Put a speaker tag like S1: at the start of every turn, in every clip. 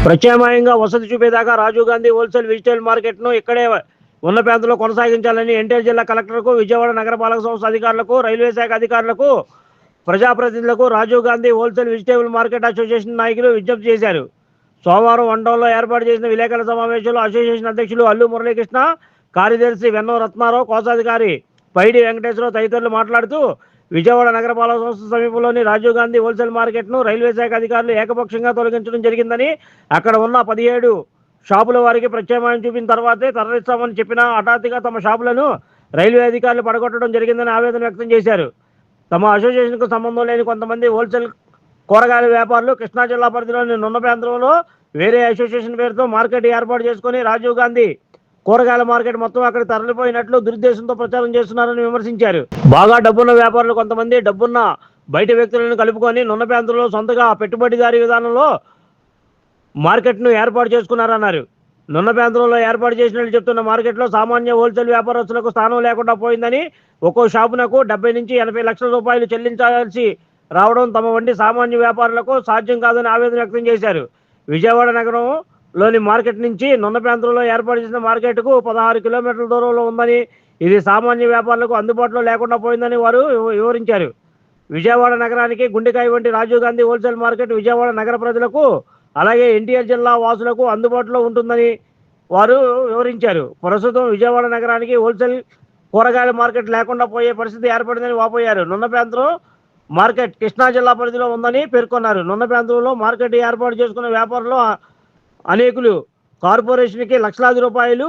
S1: ప్రత్యామ్నాయంగా వసతి చూపేదాకా Rajiv Gandhi wholesale vegetable మార్కెట్ను ఇక్కడే ఉన్న ప్రాంతంలో కొనసాగించాలని ఎన్టీఆర్ జిల్లా కలెక్టర్కు, విజయవాడ నగరపాలక సంస్థ అధికారులకు, రైల్వే శాఖ అధికారులకు, ప్రజాప్రతినిధులకు Rajiv Gandhi wholesale vegetable market association నాయకులు విజ్ఞప్తి చేశారు. సోమవారం వన్డౌన్లో ఏర్పాటు చేసిన విలేకరుల సమావేశంలో అసోసియేషన్ అధ్యక్షులు అల్లు మురళీకృష్ణ, కార్యదర్శి వెన్నో రత్నారావు, కోశాధికారి పైడి వెంకటేశ్వరరావు తదితరులు మాట్లాడుతూ, విజయవాడ నగరపాలక సంస్థ సమీపంలోని రాజీవ్ గాంధీ హోల్సేల్ మార్కెట్ను రైల్వే శాఖ అధికారులు ఏకపక్షంగా తొలగించడం జరిగిందని, అక్కడ ఉన్న 17 షాపుల వారికి ప్రత్యామ్నాయం చూపిన తర్వాతే తరలిస్తామని చెప్పినా హఠాత్తుగా తమ షాపులను రైల్వే అధికారులు పడగొట్టడం జరిగిందని ఆవేదన వ్యక్తం చేశారు. తమ అసోసియేషన్కు సంబంధం లేని కొంతమంది హోల్సేల్ కూరగాయల వ్యాపారులు కృష్ణా జిల్లా పరిధిలోని నున్న ప్రాంతంలో వేరే అసోసియేషన్ పేరుతో మార్కెట్ ఏర్పాటు చేసుకుని రాజీవ్ గాంధీ కూరగాయల మార్కెట్ మొత్తం అక్కడ తరలిపోయినట్లు దురుద్దేశంతో ప్రచారం చేస్తున్నారని విమర్శించారు. బాగా డబ్బున్న వ్యాపారులు కొంతమంది డబ్బున్న బయట వ్యక్తులను కలుపుకొని నున్న ప్రాంతంలో సొంతగా పెట్టుబడిదారీ విధానంలో మార్కెట్ను ఏర్పాటు చేసుకున్నారన్నారు. నున్న ప్రాంతంలో ఏర్పాటు చేసినట్లు చెప్తున్న మార్కెట్లో సామాన్య హోల్సేల్ వ్యాపారస్తులకు స్థానం లేకుండా పోయిందని, ఒక్కో షాపునకు 70 నుంచి 80 లక్షల రూపాయలు చెల్లించాల్సి రావడం తమ వంటి సామాన్య వ్యాపారులకు సాధ్యం కాదని ఆవేదన వ్యక్తం చేశారు. విజయవాడ నగరంలోని మార్కెట్ నుంచి నున్న ప్రాంతంలో ఏర్పాటు చేసిన మార్కెట్కు 16 కిలోమీటర్ల దూరంలో ఉందని, ఇది సామాన్య వ్యాపారులకు అందుబాటులో లేకుండా పోయిందని వారు వివరించారు. విజయవాడ నగరానికి గుండెకాయ వంటి రాజీవ్ గాంధీ హోల్సేల్ మార్కెట్ విజయవాడ నగర ప్రజలకు, అలాగే ఎన్టీఆర్ జిల్లా వాసులకు అందుబాటులో ఉంటుందని వారు వివరించారు. ప్రస్తుతం విజయవాడ నగరానికి హోల్సేల్ కూరగాయల మార్కెట్ లేకుండా పోయే పరిస్థితి ఏర్పడిందని వాపోయారు. నున్న ప్రాంతం మార్కెట్ కృష్ణా జిల్లా పరిధిలో ఉందని పేర్కొన్నారు. నున్న ప్రాంతంలో మార్కెట్ ఏర్పాటు చేసుకున్న వ్యాపారులు అనేకులు కార్పొరేషన్కి లక్షలాది రూపాయలు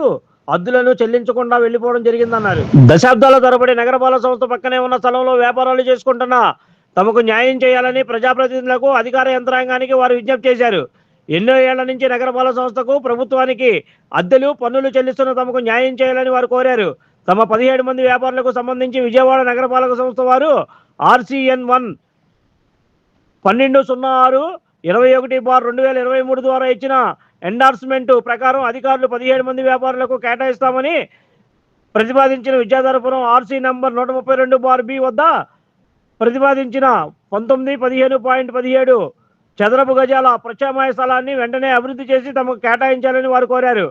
S1: అద్దులను చెల్లించకుండా వెళ్లిపోవడం జరిగిందన్నారు. దశాబ్దాల తరబడి నగరపాలక సంస్థ పక్కనే ఉన్న స్థలంలో వ్యాపారాలు చేసుకుంటున్న తమకు న్యాయం చేయాలని ప్రజాప్రతినిధులకు, అధికార యంత్రాంగానికి వారు విజ్ఞప్తి చేశారు. ఎన్నో ఏళ్ల నుంచి నగరపాలక సంస్థకు, ప్రభుత్వానికి అద్దెలు, పన్నులు చెల్లిస్తున్న తమకు న్యాయం చేయాలని వారు కోరారు. తమ 17 మంది వ్యాపారులకు సంబంధించి విజయవాడ నగరపాలక సంస్థ వారు RCN 1-1206-21/2023 ద్వారా ఇచ్చిన ఎండార్స్మెంట్ ప్రకారం అధికారులు 17 మంది వ్యాపారులకు కేటాయిస్తామని ప్రతిపాదించిన విద్యాధరపురం RC నంబర్ 132/B వద్ద ప్రతిపాదించిన 19-15.17 చదరపు గజాల ప్రత్యామ్నాయ స్థలాన్ని వెంటనే అభివృద్ధి చేసి తమకు కేటాయించాలని వారు కోరారు.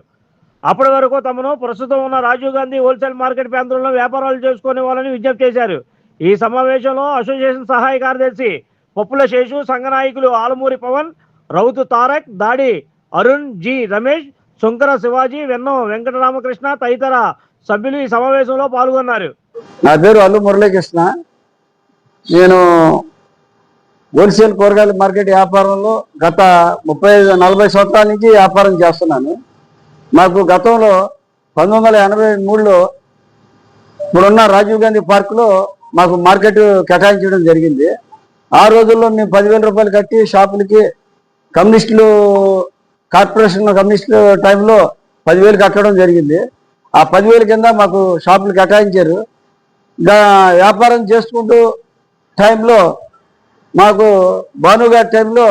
S1: అప్పటి వరకు తమను ప్రస్తుతం ఉన్న రాజీవ్ గాంధీ హోల్సేల్ మార్కెట్ ప్రాంతంలో వ్యాపారాలు చేసుకునే వాళ్ళని విజ్ఞప్తి చేశారు. ఈ సమావేశంలో అసోసియేషన్ సహాయ కార్యదర్శి పప్పుల శేషు, సంఘ నాయకులు ఆలమూరి పవన్, రౌతు తారక్, దాడి అరుణ్, జి రమేష్, శంకర శివాజీ, వెన్నో వెంకటరామకృష్ణ తదితర సభ్యులు ఈ సమావేశంలో పాల్గొన్నారు.
S2: నా పేరు అల్లు మురళీకృష్ణ. నేను హోల్సేల్ కూరగాయల మార్కెట్ వ్యాపారంలో గత 30-40 సంవత్సరాల నుంచి వ్యాపారం చేస్తున్నాను. మాకు గతంలో 1983లో ఇప్పుడున్న రాజీవ్ గాంధీ పార్కులో మాకు మార్కెట్ కేటాయించడం జరిగింది. ఆ రోజుల్లో మేము 10,000 రూపాయలు కట్టి షాపులకి కమ్యూనిస్టులు కార్పొరేషన్ కమ్యూనిస్టుల టైంలో 10,000 కట్టడం జరిగింది. ఆ 10,000 కింద మాకు షాపులు కేటాయించారు. వ్యాపారం చేసుకుంటూ టైంలో మాకు భానుగారి టైంలో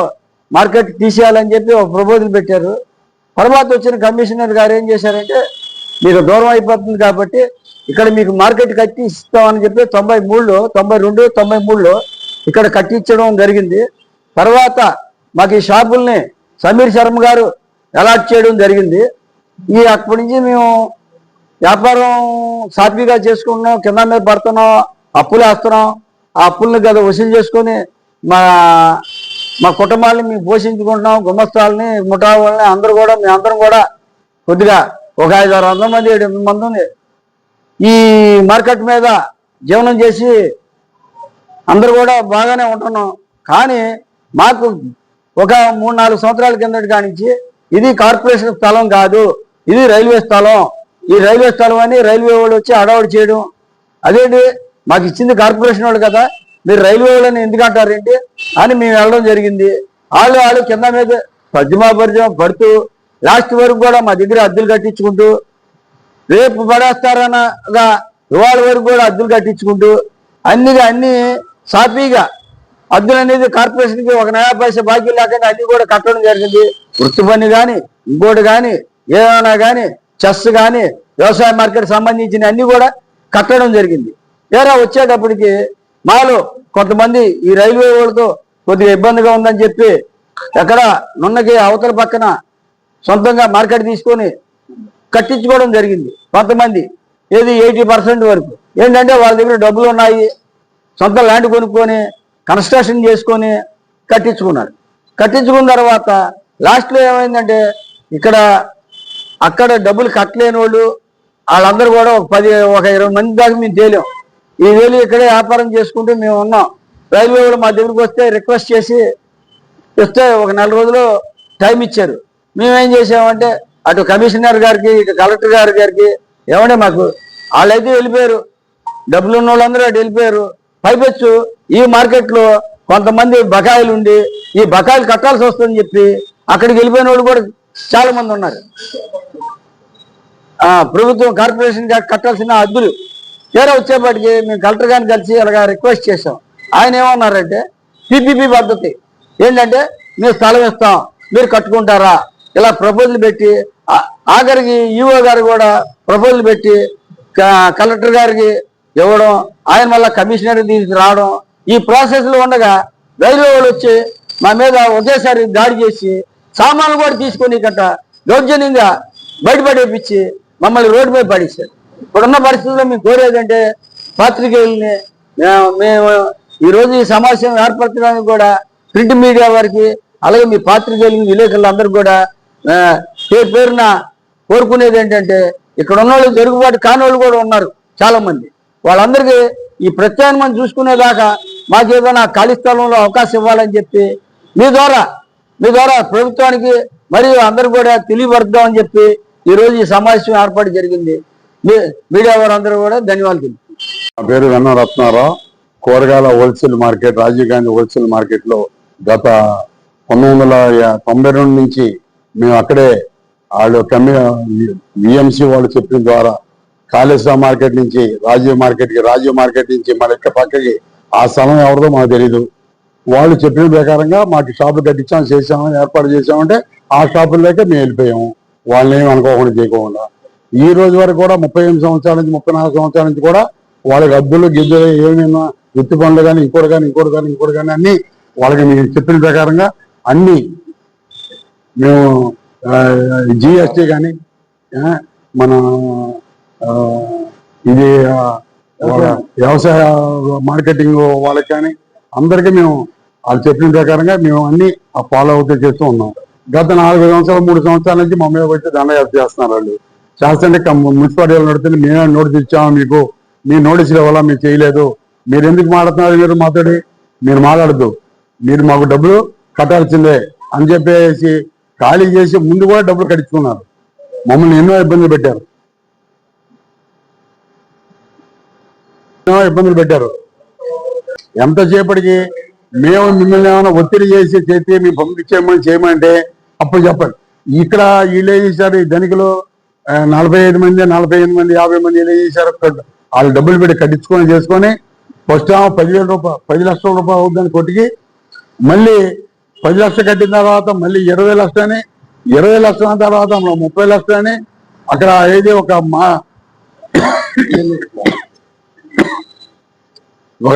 S2: మార్కెట్ తీసేయాలని చెప్పి ఒక ప్రపోజల్ పెట్టారు. తర్వాత వచ్చిన కమిషనర్ గారు ఏం చేశారంటే, మీకు దూరం అయిపోతుంది కాబట్టి ఇక్కడ మీకు మార్కెట్ కట్టి ఇస్తామని చెప్పి 92-93లో ఇక్కడ కట్టించడం జరిగింది. తర్వాత మాకు ఈ షాపుల్ని సమీర్ శర్మ గారు అలాట్ చేయడం జరిగింది. అప్పటి నుంచి మేము వ్యాపారం సాఫీగా చేసుకుంటున్నాం, కింద మీద పడుతున్నాం, అప్పులు వేస్తున్నాం. ఆ అప్పుల్ని కదా వసూలు చేసుకొని మా కుటుంబాలని మేము పోషించుకుంటున్నాం. గుమస్తాలని, ముఠా వాళ్ళని అందరం కూడా కొద్దిగా ఒక 500-600 మంది 700 మంది ఉంది ఈ మార్కెట్ మీద జీవనం చేసి అందరూ కూడా బాగానే ఉంటున్నాం. కానీ మాకు ఒక 3-4 సంవత్సరాల కిందటి కానించి ఇది కార్పొరేషన్ స్థలం కాదు, ఇది రైల్వే స్థలం, ఈ రైల్వే స్థలం అని రైల్వే వాళ్ళు వచ్చి అడవాడు చేయడం. అదేంటి, మాకు ఇచ్చింది కార్పొరేషన్ వాళ్ళు కదా, మీరు రైల్వే వాళ్ళని ఎందుకు అంటారేంటి అని మేము వెళ్ళడం జరిగింది. వాళ్ళు కింద మీద పరిచయం పడుతూ లాస్ట్ వరకు కూడా మా దగ్గర అద్దెలు కట్టించుకుంటూ, రేపు పడేస్తారనగా ఇవాళ వరకు కూడా అద్దెలు కట్టించుకుంటూ అన్ని సాఫీగా అద్దెలు అనేది కార్పొరేషన్కి 1 నయా పైసా బాకీ లేకుండా అన్ని కూడా కట్టడం జరిగింది. వృత్తి పని కానీ ఇంకోటి కానీ ఏమైనా కానీ చెస్ కానీ వ్యవసాయ మార్కెట్ సంబంధించిన అన్ని కూడా కట్టడం జరిగింది. వచ్చేటప్పటికి మాలో కొంతమంది ఈ రైల్వే వాళ్ళతో కొద్దిగా ఇబ్బందిగా ఉందని చెప్పి ఎక్కడ నున్నకి అవతల పక్కన సొంతంగా మార్కెట్ తీసుకొని కట్టించుకోవడం జరిగింది కొంతమంది. ఏది 80% వరకు ఏంటంటే వాళ్ళ దగ్గర డబ్బులు ఉన్నాయి, సొంత ల్యాండ్ కొనుక్కొని కన్స్ట్రక్షన్ చేసుకొని కట్టించుకున్నారు. కట్టించుకున్న తర్వాత లాస్ట్లో ఏమైందంటే అక్కడ డబ్బులు కట్టలేని వాళ్ళు వాళ్ళందరూ కూడా ఒక 20 మంది దాకా మేము తేలాం. ఈ వేలు ఇక్కడే వ్యాపారం చేసుకుంటూ మేము ఉన్నాం. రైల్వే వాళ్ళు మా దగ్గరికి వస్తే రిక్వెస్ట్ చేసి ఇస్తే ఒక 4 రోజులు టైం ఇచ్చారు. మేమేం చేసామంటే అటు కమిషనర్ గారికి ఇటు కలెక్టర్ గారికి ఏమంటే మాకు వాళ్ళైతే వెళ్ళిపోయారు, డబ్బులు ఉన్న వాళ్ళందరూ అటు వెళ్ళిపోయారు. పైపెచ్చు ఈ మార్కెట్లో కొంతమంది బకాయిలు ఉండి ఈ బకాయిలు కట్టాల్సి వస్తుందని చెప్పి అక్కడికి వెళ్ళిపోయిన వాళ్ళు కూడా చాలా మంది ఉన్నారు. ప్రభుత్వం కార్పొరేషన్ కట్టాల్సిన అద్దులు తీరా వచ్చేప్పటికి మేము కలెక్టర్ గారిని కలిసి అలాగా రిక్వెస్ట్ చేసాం. ఆయన ఏమన్నారంటే పీపీపీ పద్ధతి ఏంటంటే మేము స్థలం ఇస్తాం, మీరు కట్టుకుంటారా, ఇలా ప్రపోజల్ పెట్టి ఆఖరికి ఈఓ గారు కూడా ప్రపోజల్ పెట్టి కలెక్టర్ గారికి ఇవ్వడం, ఆయన మళ్ళీ కమిషనర్ తీసుకు రావడం. ఈ ప్రాసెస్లో ఉండగా రైల్వే వాళ్ళు వచ్చి మా మీద ఒకేసారి దాడి చేసి సామాన్లు కూడా తీసుకొని గట్ట దౌర్జన్యంగా బయటపడేపించి మమ్మల్ని రోడ్డు మీద పడేశారు. ఇప్పుడున్న పరిస్థితుల్లో మేము కోరేదంటే పాత్రికేయుల్ని మేము ఈరోజు ఈ సమావేశం ఏర్పరచడానికి కూడా ప్రింట్ మీడియా వారికి అలాగే మీ పాత్రికేయులు విలేకరులందరూ కూడా పేరున కోరుకునేది ఏంటంటే ఇక్కడ ఉన్న వాళ్ళు జరుగుబాటు కాని వాళ్ళు కూడా ఉన్నారు చాలా మంది. వాళ్ళందరికీ ఈ ప్రత్యామ్నాయం చూసుకునేదాకా మాకు ఏదైనా ఖాళీ స్థలంలో అవకాశం ఇవ్వాలని చెప్పి మీ ద్వారా ప్రభుత్వానికి మరియు అందరూ కూడా తెలియపరుద్దామని చెప్పి ఈరోజు ఈ సమావేశం ఏర్పాటు జరిగింది. మీడియా వారందరూ కూడా ధన్యవాదాలు.
S3: నా పేరు వెన్న రత్నారావు. కూరగాయల wholesale market Rajiv Gandhi wholesale మార్కెట్లో గత 1992 నుంచి మేము అక్కడే వాళ్ళు విఎంసి వాళ్ళు చెప్పిన ద్వారా కాళేశ్వరం మార్కెట్ నుంచి రాజీవ్ మార్కెట్ నుంచి మన యొక్క పక్కకి ఆ స్థలం ఎవరిదో మాకు తెలీదు. వాళ్ళు చెప్పిన ప్రకారంగా మాకు షాపులు కట్టించాం, ఏర్పాటు చేసామంటే ఆ షాపుల్లోకే మేము వెళ్ళిపోయాము, వాళ్ళని ఏమి అనుకోకుండా చేయకుండా. ఈ రోజు వరకు కూడా 38 సంవత్సరాల నుంచి 34 సంవత్సరాల నుంచి కూడా వాళ్ళకి అద్దులు గిద్దులు ఏమైనా వృత్తి పనులు కానీ ఇంకోటి కానీ అన్ని వాళ్ళకి మీరు చెప్పిన ప్రకారంగా అన్ని మేము జిఎస్టీ కానీ మన ఇది వ్యవసాయ మార్కెటింగ్ వాళ్ళకి కానీ అందరికీ మేము వాళ్ళు చెప్పిన ప్రకారంగా మేము అన్ని ఫాలో అవుతూ చేస్తూ ఉన్నాం. గత 4 సంవత్సరాలు 3 సంవత్సరాల నుంచి మా మీద వచ్చి దండయాత్ర చేస్తున్నారు. వాళ్ళు చేస్తుంటే మున్సిపాలిటీ నడుతుంది, మేమే నోటీస్ ఇచ్చాము, మీకు మీ నోటీసుల వల్ల మీరు చేయలేదు, మీరు ఎందుకు మాట్లాడుతున్నారు, మీరు మాట్లాడి మీరు మాట్లాడద్దు, మీరు మాకు డబ్బులు కట్టాల్సిందే అని చెప్పేసి ఖాళీ చేసి ముందు కూడా డబ్బులు కట్టించుకున్నారు. మమ్మల్ని ఎన్నో ఇబ్బందులు పెట్టారు. ఎంతసేపటికి మేము మిమ్మల్ని ఏమైనా ఒత్తిడి చేసి చేతి మేము పంపించేయమని చేయమంటే అప్పుడు చెప్పండి. ఇక్కడ వీళ్ళు ఏం చేశారు, ఈ ధనికులు 45 మంది 50 మంది వీళ్ళు ఏం చేశారు, వాళ్ళు డబ్బులు పెట్టి కట్టించుకొని చేసుకొని ఫస్ట్ 10 లక్షల రూపాయలు అవుతుందని కొట్టికి మళ్ళీ 10 లక్షలు కట్టిన తర్వాత మళ్ళీ 20 లక్షలని 20 లక్షల తర్వాత 30 లక్షలని అక్కడ ఏది ఒక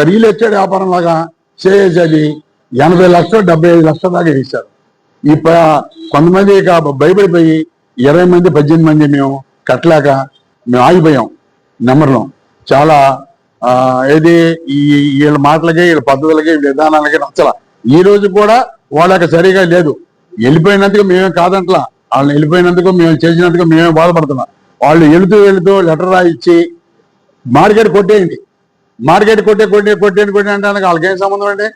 S3: రియల్ ఎస్టేట్ వ్యాపారం లాగా చేసి అది 80 లక్షలు 75 లక్షల దాకా వేశారు. ఈ కొంతమంది ఇక భయపడిపోయి 20 మంది 18 మంది మేము కట్టలేక మేము ఆగిపోయాం. నెంబర్లో చాలా ఏది వీళ్ళ మాటలకి వీళ్ళ పద్ధతులకి వీళ్ళ విధానాలకి నచ్చల. ఈ రోజు కూడా వాళ్ళకి సరిగా లేదు. వెళ్ళిపోయినందుకు మేమే కాదంట్లా, వాళ్ళని వెళ్ళిపోయినందుకు మేము చేసినందుకు మేమే బాధపడుతున్నాం. వాళ్ళు వెళుతూ లెటర్ రాయిచ్చి మార్కెట్ కొట్టేయండి అంటే వాళ్ళకి ఏం సంబంధం అండి?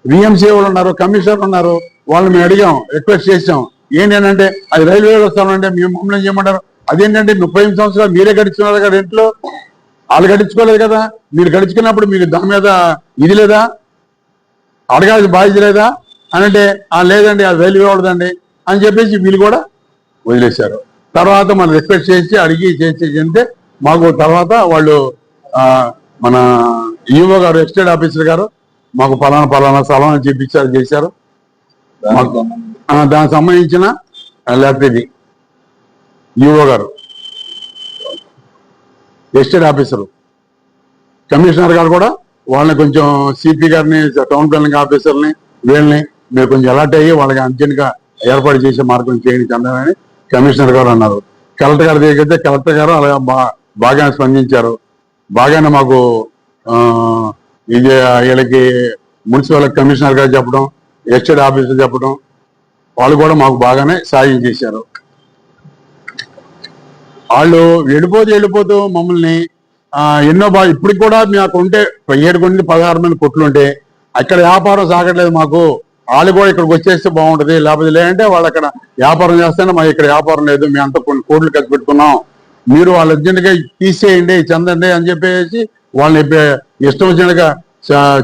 S3: విఎంసీ వాళ్ళు ఉన్నారు, కమిషనర్ ఉన్నారు, వాళ్ళు మేము అడిగాం, రిక్వెస్ట్ చేసాం. ఏంటంటే అది రైల్వే వ్యవస్థ అంటే మేము మమ్మల్ని చేయమంటారు. అదేంటంటే 38 సంవత్సరాలు మీరే గడిచుకున్నారు కదా, ఇంట్లో వాళ్ళు గడించుకోలేదు కదా, మీరు గడుచుకున్నప్పుడు మీకు దాని మీద ఇది లేదా, అడగాల్సిన బాధ్యత లేదా అని అంటే లేదండి అది రైల్వే వాళ్ళదండి అని చెప్పేసి వీళ్ళు కూడా వదిలేశారు. తర్వాత మనం రిక్వెస్ట్ చేసి అడిగి చేసి అంటే మాకు తర్వాత వాళ్ళు మన ఈఓ గారు ఎస్టేట్ ఆఫీసర్ గారు మాకు పలానా స్థలం అని చెప్పి చేశారు. దానికి సంబంధించిన లెటర్ ఇది. ఈఓ గారు ఎస్టేట్ ఆఫీసరు కమిషనర్ గారు కూడా వాళ్ళని కొంచెం సిపి గారిని టౌన్ ప్లానింగ్ ఆఫీసర్ని వీళ్ళని మీరు కొంచెం అలర్ట్ అయ్యి వాళ్ళకి అర్జెంట్గా ఏర్పాటు చేసే మార్గం చేయండి చంద్రని కమిషనర్ గారు అన్నారు. కలెక్టర్ గారి దగ్గరికి వెళ్తే కలెక్టర్ గారు అలాగే బాగానే స్పందించారు. బాగానే మాకు ఇది వీళ్ళకి మున్సిపల్ కమిషనర్ గారు చెప్పడం, ఎస్టేట్ ఆఫీసర్ చెప్పడం, వాళ్ళు కూడా మాకు బాగానే సాయం చేశారు. వాళ్ళు వెళ్ళిపోతూ మమ్మల్ని ఎన్నో ఇప్పటికి కూడా మాకు ఉంటే 17-16 మంది కొట్లు ఉంటే అక్కడ వ్యాపారం సాగట్లేదు మాకు, వాళ్ళు కూడా ఇక్కడికి వచ్చేస్తే బాగుంటుంది, లేకపోతే లేదంటే వాళ్ళు అక్కడ వ్యాపారం చేస్తేనే మాకు ఇక్కడ వ్యాపారం లేదు, మేము అంత కొన్ని కోట్లు ఖర్చు పెట్టుకున్నాం, మీరు వాళ్ళు అర్జెంట్గా తీసేయండి చెందండి అని చెప్పేసి వాళ్ళని ఇష్టం వచ్చినట్టుగా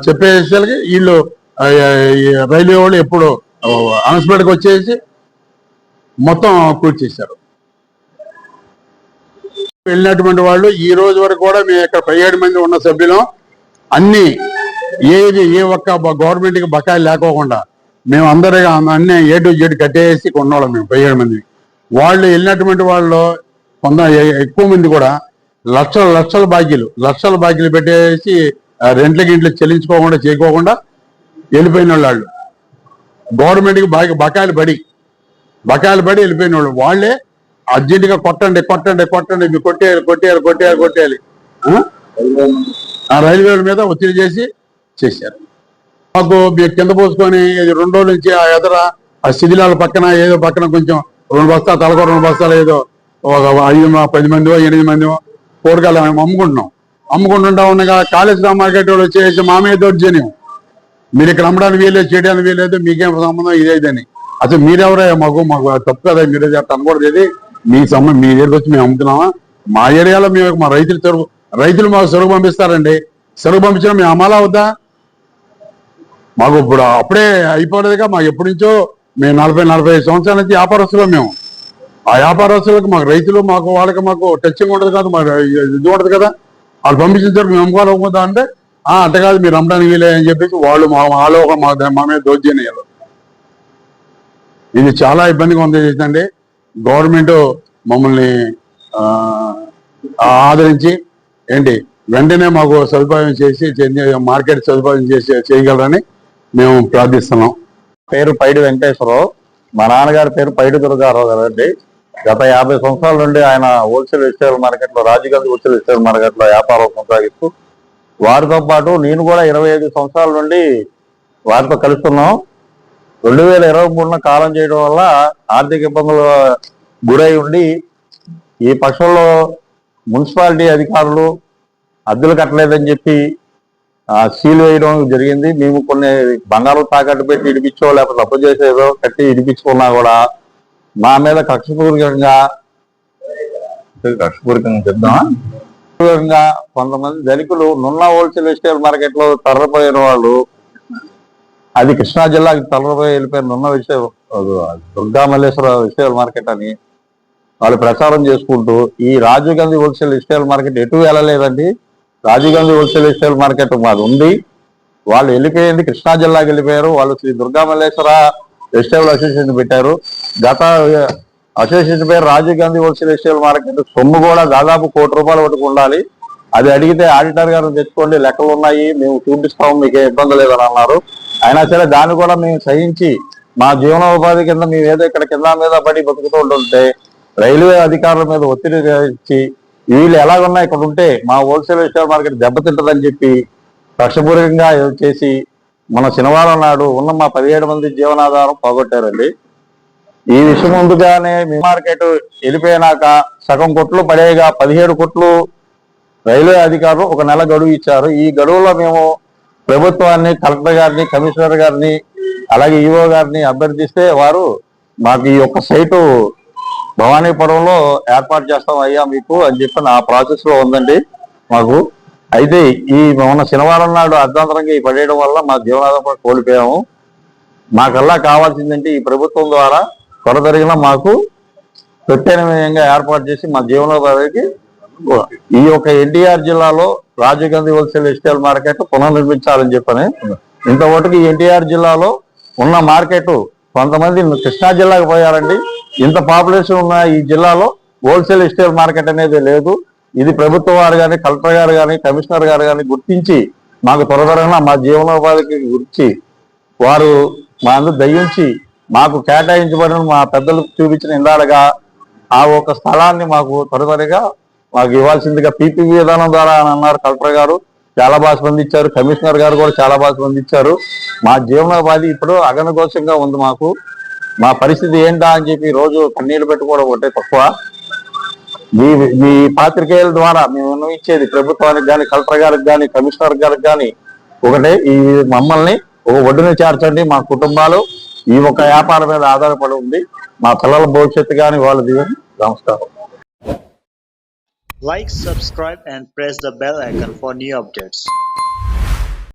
S3: చెప్పేసరికి వీళ్ళు రైల్వే వాళ్ళు ఎప్పుడు అనస్పేటకి వచ్చేసి మొత్తం కూర్చేశారు. వెళ్ళినటువంటి వాళ్ళు ఈ రోజు వరకు కూడా మేము ఇక్కడ 17 మంది ఉన్న సభ్యులం అన్ని ఏ ఒక్క గవర్నమెంట్కి బకాయి లేకోకుండా మేము అందరూ అన్ని A to Z కట్టేసి కొన్నవాళ్ళం మేము 17 మంది. వాళ్ళు వెళ్ళినటువంటి వాళ్ళు ఎక్కువ మంది కూడా లక్షల బాకీలు పెట్టేసి రెంట్ల గింట్లు చెల్లించుకోకుండా చేయకోకుండా వెళ్ళిపోయిన వాళ్ళు గవర్నమెంట్కి బకాయిలు పడి వెళ్ళిపోయిన వాళ్ళు వాళ్ళే అర్జెంటుగా కొట్టండి మీరు కొట్టేయాలి ఆ రైల్వే మీద ఒత్తిడి చేశారు. మాకు మీరు కింద పోసుకొని 2 రోజుల నుంచి ఆ ఎదర ఆ శిథిలాల పక్కన కొంచెం 2 బస్తాలు తలకో 2 బస్తాలు ఏదో ఒక 10 మందో 8 మందో కూరగాయలు అమ్ముకుంటుంటా ఉండగా కాళేశ్వర మార్కెట్ వాళ్ళు వచ్చేసి మా మీద దౌర్జన్యం, మీరు ఇక్కడ అమ్మడానికి వీలేదు చేయడానికి వీలేదు, మీకేం సంబంధం ఇదేదని. అసలు మీరెవరే మాకు తప్పు కదా, మీరే చెప్తా అనకూడదు, ఇది మీ దగ్గరికి వచ్చి మేము అమ్ముతున్నామా? మా ఏరియాలో మేము మా రైతులు మాకు సరుకు పంపిస్తారండి, సరుకు పంపించినా మేము అమ్మాలా వద్దా? మాకు ఇప్పుడు అప్పుడే అయిపోలేదుగా, మాకు ఎప్పటి నుంచో మేము 40-45 సంవత్సరాల నుంచి వ్యాపారస్తులు మేము. ఆ వ్యాపారస్తులకు మాకు రైతులు మాకు టచింగ్ ఉండదు కదా, మాకు ఇది ఉండదు కదా, వాళ్ళు పంపించిన సరుకు మేము అమ్ముకోవాలనుకుందా అంటే అంత కాదు మీరు అమ్మడానికి వీలే అని చెప్పేసి వాళ్ళు మా మీద దౌర్జన్యాలు. ఇది చాలా ఇబ్బందిగా ఉంది చేసిందండి. గవర్నమెంట్ మమ్మల్ని ఆదరించి వెంటనే మాకు సదుపాయం చేసి మార్కెట్ సదుపాయం చేయగలరని మేము ప్రార్థిస్తున్నాం.
S4: పేరు పైడి వెంకటేశ్వరరావు, మా నాన్నగారి పేరు పైడి దుర్గారావు గారండి. గత 50 సంవత్సరాల నుండి ఆయన హోల్సేల్ రిటైల్ మార్కెట్లో రాజీవ్ గాంధీ హోల్సేల్ రిటైల్ మార్కెట్లో వ్యాపారం కొనసాగిస్తూ వారితో పాటు నేను కూడా 25 సంవత్సరాల నుండి వారితో కలుస్తున్నాం. 2023 కాలం చేయడం వల్ల ఆర్థిక ఇబ్బందులు గురై ఉండి ఈ పక్షంలో మున్సిపాలిటీ అధికారులు అద్దెలు కట్టలేదని చెప్పి సీల్ వేయడం జరిగింది. మేము కొన్ని బంగారం తాకట్టు పెట్టి ఇడిపించో లేకపోతే తప్పు చేసేదో కట్టి ఇడిపించుకున్నా కూడా మా మీద కక్షపూరితంగా చెప్దామా కొంతమంది ధనికులు నున్న హోల్సేల్ రిటైల్ మార్కెట్ లో తరలిపోయిన వాళ్ళు, అది కృష్ణా జిల్లాకి తరలిపోయి వెళ్ళిపోయిన నున్న దుర్గా మల్లేశ్వర రిటైల్ మార్కెట్ అని వాళ్ళు ప్రచారం చేసుకుంటూ ఈ Rajiv Gandhi wholesale retail market ఎటు వెళ్ళలేదండి. Rajiv Gandhi wholesale retail market మాది ఉంది, వాళ్ళు వెళ్ళిపోయింది కృష్ణా జిల్లాకి వెళ్ళిపోయారు. వాళ్ళు శ్రీ దుర్గా మల్లేశ్వర వెజిటేబుల్ అసోసియేషన్ పెట్టారు. గత అసోసియేషన్ పేరు Rajiv Gandhi wholesale retail market. సొమ్ము కూడా దాదాపు ₹1 కోటి వరకు ఉండాలి. అది అడిగితే ఆడిటర్ గారిని తెచ్చుకోండి, లెక్కలు ఉన్నాయి, మేము చూపిస్తాము, మీకు ఏ ఇబ్బంది లేదని అన్నారు. అయినా సరే దాన్ని కూడా మేము సహించి మా జీవనోపాధి కింద మేము ఏదో ఇక్కడ కింద మీద పడి బతుకుతూ ఉంటుంటే రైల్వే అధికారుల మీద ఒత్తిడి ఇచ్చి వీళ్ళు ఎలాగున్నా ఇక్కడ ఉంటే మా హోల్సేల్ రిటైల్ మార్కెట్ దెబ్బతింటదని చెప్పి కక్షపూర్వకంగా చేసి మన శనివారం నాడు ఉన్న మా 17 మంది జీవనాధారం పోగొట్టారండి. ఈ విషయం ముందుగానే మీ మార్కెట్ వెళ్ళిపోయినాక సగం కొట్లు పడేగా 17 కొట్లు రైల్వే అధికారులు 1 నెల గడువు ఇచ్చారు. ఈ గడువులో మేము ప్రభుత్వాన్ని, కలెక్టర్ గారిని, కమిషనర్ గారిని, అలాగే ఈఓ గారిని అభ్యర్థిస్తే వారు మాకు ఈ యొక్క సైటు భవానీపురంలో ఏర్పాటు చేస్తాం అయ్యా మీకు అని చెప్పి నా ప్రాసెస్ లో ఉందండి మాకు. అయితే ఈ మొన్న శనివారం నాడు అర్ధాంతరంగా ఈ పడేయడం వల్ల మా జీవనాధారం కోల్పోయాము. మాకల్లా కావాల్సిందంటే ఈ ప్రభుత్వం ద్వారా త్వరతరిగిన మాకు ప్రత్యామ్నాయంగా ఏర్పాటు చేసి మా జీవనోపాధికి ఈ యొక్క ఎన్టీఆర్ జిల్లాలో Rajiv Gandhi wholesale retail market పునర్నిర్మించాలని చెప్పని. ఇంతవరకు ఈ ఎన్టీఆర్ జిల్లాలో ఉన్న మార్కెట్ కొంతమంది కృష్ణా జిల్లాకు పోయారండి. ఇంత పాపులేషన్ ఉన్న ఈ జిల్లాలో హోల్సేల్ రిటైల్ మార్కెట్ అనేది లేదు. ఇది ప్రభుత్వం వారు కానీ, కలెక్టర్ గారు కానీ, కమిషనర్ గారు కానీ గుర్తించి మాకు త్వరగా మా జీవనోపాధికి గురించి వారు మా అందరూ దయించి మాకు కేటాయించబడిన మా పెద్దలకు చూపించిన ఇందాలుగా ఆ ఒక స్థలాన్ని మాకు త్వరగా మాకు ఇవ్వాల్సిందిగా పీపీపీ విధానం ద్వారా అని అన్నారు కలెక్టర్ గారు. చాలా బాగా స్పందించారు. కమిషనర్ గారు కూడా చాలా బాగా స్పందించారు. మా జీవనోపాధి ఇప్పుడు అగనగోచంగా ఉంది. మాకు మా పరిస్థితి ఏంటా అని చెప్పి రోజు కన్నీళ్లు పెట్టుకోవడం ఒకటే తక్కువ. మీ పాత్రికేయుల ద్వారా మేము విన్నవించేది ప్రభుత్వానికి కానీ, కలెక్టర్ గారికి కానీ, కమిషనర్ గారికి కానీ ఒకటే, ఈ మమ్మల్ని ఒక ఒడ్డున చేర్చండి. మా కుటుంబాలు ఈ ఒక వ్యాపారం మీద ఆధారపడి ఉంది. మా పిల్లల భవిష్యత్తు కానీ వాళ్ళ దీవెని. నమస్కారం.
S5: Like, subscribe and press the bell icon for new updates.